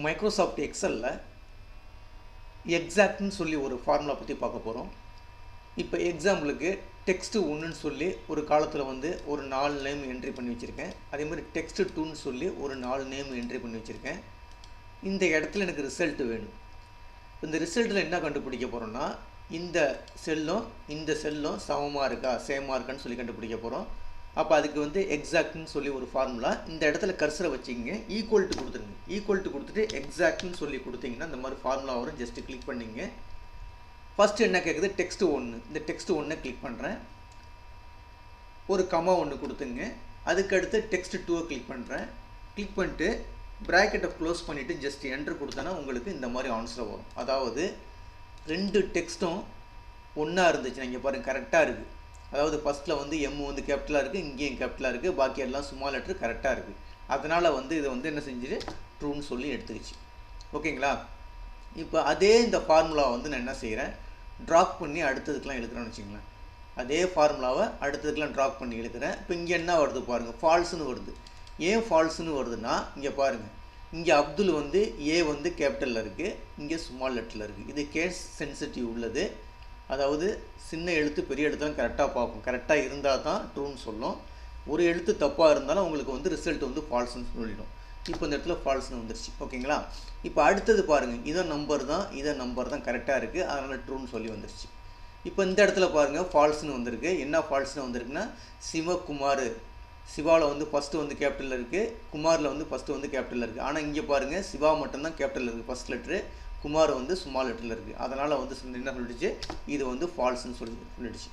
Microsoft எக்ஸலில் எக்ஸாக்ட்னு சொல்லி ஒரு formula பற்றி பார்க்க போகிறோம். இப்போ எக்ஸாம்பிளுக்கு டெக்ஸ்ட்டு 1ன்னு சொல்லி ஒரு காலத்தில் வந்து ஒரு 4 நேம் என்ட்ரி பண்ணி வச்சுருக்கேன். அதே மாதிரி டெக்ஸ்ட்டு 2ன்னு சொல்லி ஒரு 4 நேம் என்ட்ரி பண்ணி வச்சுருக்கேன். இந்த இடத்துல எனக்கு ரிசல்ட் வேணும். இந்த ரிசல்ட்டில் என்ன கண்டுபிடிக்க போகிறோன்னா, இந்த செல்லும் சமமாக இருக்கா சேமாக இருக்கான்னு சொல்லி கண்டுபிடிக்க போகிறோம். அப்போ அதுக்கு வந்து எக்ஸாக்ட்னு சொல்லி ஒரு ஃபார்முலா, இந்த இடத்துல கர்சரை வச்சிங்க, ஈக்குவல்ட்டு கொடுத்துருங்க. ஈக்குவல்ட்டு கொடுத்துட்டு எக்ஸாக்ட்னு சொல்லி கொடுத்தீங்கன்னா இந்த மாதிரி ஃபார்முலா வரும். ஜஸ்ட்டு கிளிக் பண்ணிங்க. ஃபஸ்ட்டு என்ன கேட்குது, டெக்ஸ்ட்டு 1. இந்த டெக்ஸ்ட்டு 1 கிளிக் பண்ணுறேன். ஒரு கமா 1 கொடுத்துங்க. அதுக்கடுத்து டெக்ஸ்ட்டு 2 கிளிக் பண்ணுறேன். கிளிக் பண்ணிட்டு ப்ராக்கெட்டை க்ளோஸ் பண்ணிவிட்டு ஜஸ்ட் என்ட்ரு கொடுத்தேன்னா உங்களுக்கு இந்த மாதிரி ஆன்சர் வரும். அதாவது 2 டெக்ஸ்ட்டும் ஒன்றா இருந்துச்சுன்னா இங்கே பாருங்கள் கரெக்டாக இருக்குது. அதாவது ஃபஸ்ட்டில் வந்து எம் வந்து கேபிட்டலாக இருக்குது, இங்கேயும் கேபிட்டலாக இருக்குது, பாக்கி எல்லாம் ஸ்மால் லெட்டர் கரெக்டாக இருக்குது. அதனால் வந்து இதை வந்து என்ன செஞ்சுட்டு ட்ரூன்னு சொல்லி எடுத்துக்கிச்சு. ஓகேங்களா? இப்போ அதே இந்த ஃபார்முலா வந்து நான் என்ன செய்கிறேன், ட்ராப் பண்ணி அடுத்ததுக்கெலாம் எழுதுகிறேன்னு வச்சுங்களேன். அதே ஃபார்முலாவை அடுத்ததுக்கெலாம் ட்ராப் பண்ணி எழுதுகிறேன். இப்போ இங்கே என்ன வருது பாருங்கள், ஃபால்ஸுன்னு வருது. ஏன் ஃபால்ஸுன்னு வருதுன்னா இங்கே பாருங்கள், இங்கே அப்துல் வந்து ஏ வந்து கேபிட்டலில் இருக்குது, இங்கே ஸ்மால் லெட்டரில் இருக்குது. இது கேஸ் சென்சிட்டிவ் உள்ளது. அதாவது சின்ன எழுத்து பெரிய எழுத்துலாம் கரெக்டாக பார்க்கும். கரெக்டாக இருந்தால் தான் ட்ரூன்னு சொல்லும். ஒரு எழுத்து தப்பாக இருந்தாலும் உங்களுக்கு வந்து ரிசல்ட் வந்து ஃபால்ஸ்ன்னு சொல்லிடும். இப்போ இந்த இடத்துல ஃபால்ஸ்னு வந்துருச்சு. ஓகேங்களா? இப்போ அடுத்தது பாருங்கள், இதை நம்பர் தான் கரெக்டாக இருக்குது, அதனால் ட்ரூன்னு சொல்லி வந்துருச்சு. இப்போ இந்த இடத்துல பாருங்கள் ஃபால்ஸ்னு வந்திருக்கு. என்ன ஃபால்ஸ்னு வந்திருக்குன்னா, சிவகுமார், சிவாவில் வந்து ஃபஸ்ட்டு வந்து கேபிட்டலில் இருக்குது, குமாரில் வந்து ஃபஸ்ட்டு வந்து கேபிட்டலில் இருக்குது. ஆனால் இங்கே பாருங்கள் சிவா மட்டும்தான் கேபிட்டலில் இருக்குது ஃபஸ்ட் லெட்ரு, குமார் வந்து ஸ்மால் லெட்டரில் இருக்குது. அதனால் வந்து என்ன சொல்லிடுச்சு, இது வந்து ஃபால்ஸ்ன்னு சொல்லிடுச்சு.